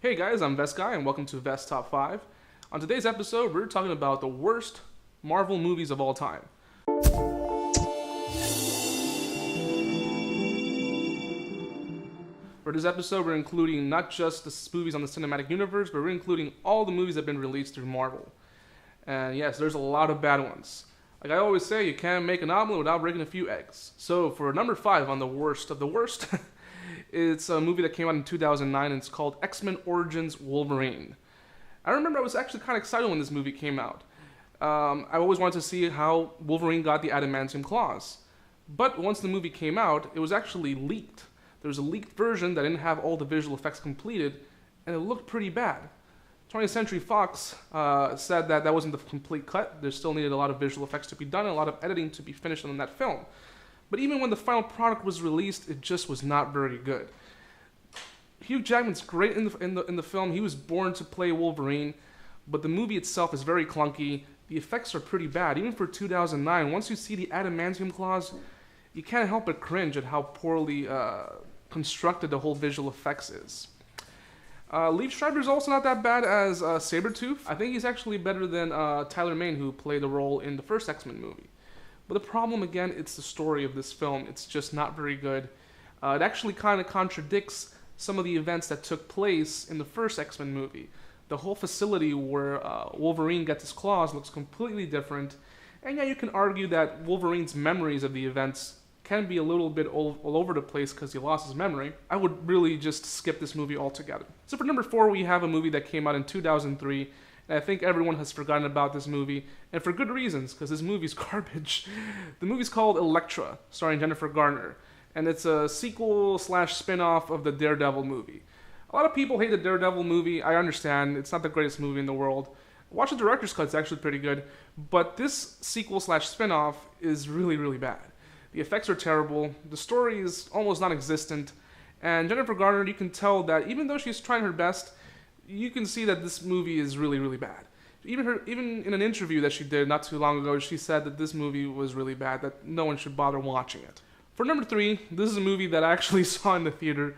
Hey guys, I'm Vest Guy and welcome to Vest Top 5. On today's episode, we're talking about the worst Marvel movies of all time. For this episode, we're including not just the movies on the cinematic universe, but we're including all the movies that have been released through Marvel. And yes, there's a lot of bad ones. Like I always say, you can't make an omelet without breaking a few eggs. So for number 5 on the worst of the worst, it's a movie that came out in 2009 and it's called X-Men Origins Wolverine. I remember I was actually kind of excited when this movie came out. I always wanted to see how Wolverine got the adamantium claws. But once the movie came out, it was actually leaked. There was a leaked version that didn't have all the visual effects completed, and it looked pretty bad. 20th Century Fox said that wasn't the complete cut. There still needed a lot of visual effects to be done and a lot of editing to be finished on that film. But even when the final product was released, it just was not very good. Hugh Jackman's great in the film. He was born to play Wolverine, but the movie itself is very clunky. The effects are pretty bad. Even for 2009, once you see the adamantium claws, you can't help but cringe at how poorly constructed the whole visual effects is. Liev Schreiber's also not that bad as Sabretooth. I think he's actually better than Tyler Mane, who played the role in the first X-Men movie. But the problem, again, it's the story of this film. It's just not very good. It actually kind of contradicts some of the events that took place in the first X-Men movie. The whole facility where Wolverine gets his claws looks completely different. And yeah, you can argue that Wolverine's memories of the events can be a little bit all over the place because he lost his memory. I would really just skip this movie altogether. So for number 4, we have a movie that came out in 2003. And I think everyone has forgotten about this movie, and for good reasons, because this movie's garbage. The movie's called Elektra, starring Jennifer Garner, and it's a sequel/spin-off of the Daredevil movie. A lot of people hate the Daredevil movie. I understand. It's not the greatest movie in the world. Watch the director's cut. It's actually pretty good. But this sequel/spin-off is really, really bad. The effects are terrible. The story is almost non-existent. And Jennifer Garner, you can tell that even though she's trying her best, you can see that this movie is really, really bad. Even in an interview that she did not too long ago, she said that this movie was really bad, that no one should bother watching it. For number 3, this is a movie that I actually saw in the theater.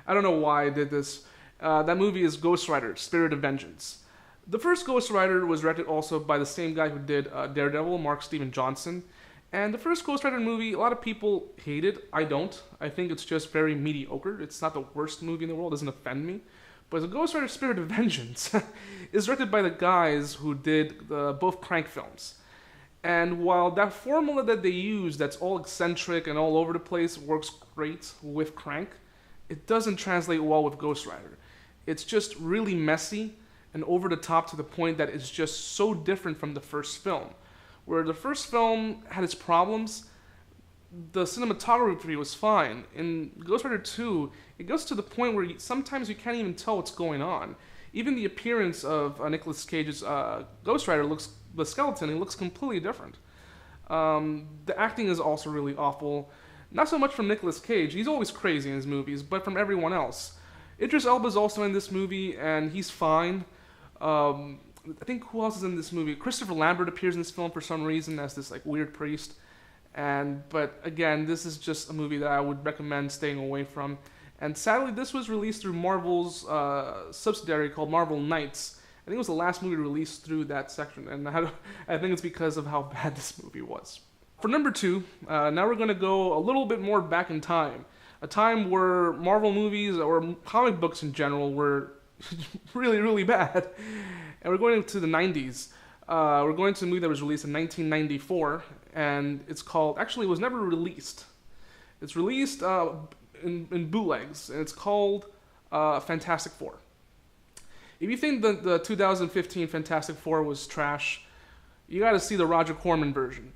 I don't know why I did this. That movie is Ghost Rider, Spirit of Vengeance. The first Ghost Rider was directed also by the same guy who did Daredevil, Mark Steven Johnson. And the first Ghost Rider movie, a lot of people hate it. I don't. I think it's just very mediocre. It's not the worst movie in the world. It doesn't offend me. But the Ghost Rider Spirit of Vengeance is directed by the guys who did both Crank films. And while that formula that they use, that's all eccentric and all over the place, works great with Crank, it doesn't translate well with Ghost Rider. It's just really messy and over the top to the point that it's just so different from the first film. Where the first film had its problems, the cinematography was fine. In Ghost Rider 2, it goes to the point where sometimes you can't even tell what's going on. Even the appearance of Nicolas Cage's Ghost Rider the skeleton, it looks completely different. The acting is also really awful. Not so much from Nicolas Cage, he's always crazy in his movies, but from everyone else. Idris Elba's also in this movie, and he's fine. I think who else is in this movie? Christopher Lambert appears in this film for some reason as this weird priest. But again, this is just a movie that I would recommend staying away from. And sadly, this was released through Marvel's subsidiary called Marvel Knights. I think it was the last movie released through that section, and I think it's because of how bad this movie was. For number 2, now we're going to go a little bit more back in time. A time where Marvel movies, or comic books in general, were really, really bad. And we're going to the 90s. We're going to a movie that was released in 1994, and it's called... Actually, it was never released. It's released in bootlegs, and it's called Fantastic Four. If you think the 2015 Fantastic Four was trash, you got to see the Roger Corman version.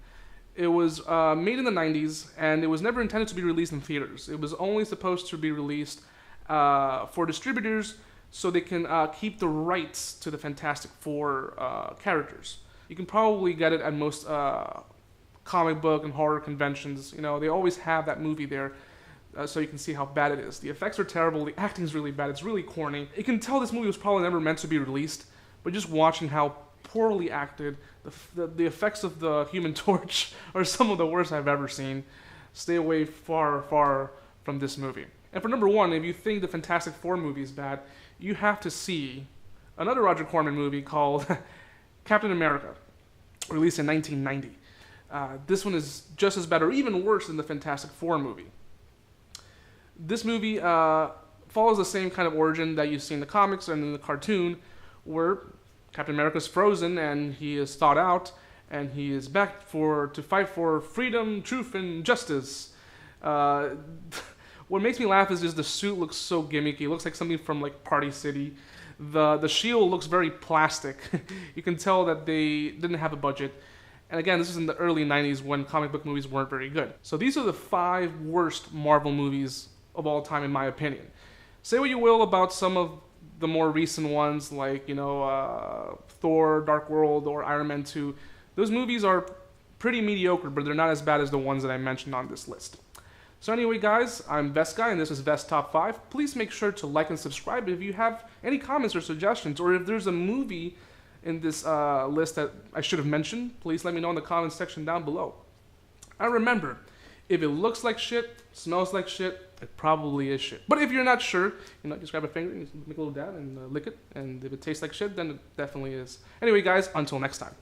It was made in the 90s, and it was never intended to be released in theaters. It was only supposed to be released for distributors so they can keep the rights to the Fantastic Four characters. You can probably get it at most comic book and horror conventions. You know, they always have that movie there so you can see how bad it is. The effects are terrible, the acting is really bad, it's really corny. You can tell this movie was probably never meant to be released, but just watching how poorly acted, the effects of the Human Torch are some of the worst I've ever seen. Stay away far, far from this movie. And for number 1, if you think the Fantastic Four movie is bad, you have to see another Roger Corman movie called Captain America, released in 1990. This one is just as bad or even worse than the Fantastic Four movie. This movie follows the same kind of origin that you see in the comics and in the cartoon, where Captain America's frozen and he is thawed out, and he is back to fight for freedom, truth, and justice. What makes me laugh is just the suit looks so gimmicky. It looks like something from like Party City. The shield looks very plastic. You can tell that they didn't have a budget. And again, this is in the early 90s when comic book movies weren't very good. So these are the 5 worst Marvel movies of all time, in my opinion. Say what you will about some of the more recent ones, like, Thor, Dark World, or Iron Man 2. Those movies are pretty mediocre, but they're not as bad as the ones that I mentioned on this list. So anyway, guys, I'm Vest Guy, and this is Vest Top 5. Please make sure to like and subscribe if you have any comments or suggestions, or if there's a movie in this list that I should have mentioned, please let me know in the comments section down below. And remember, if it looks like shit, smells like shit, it probably is shit. But if you're not sure, just grab a finger and make a little dab and lick it, and if it tastes like shit, then it definitely is. Anyway, guys, until next time.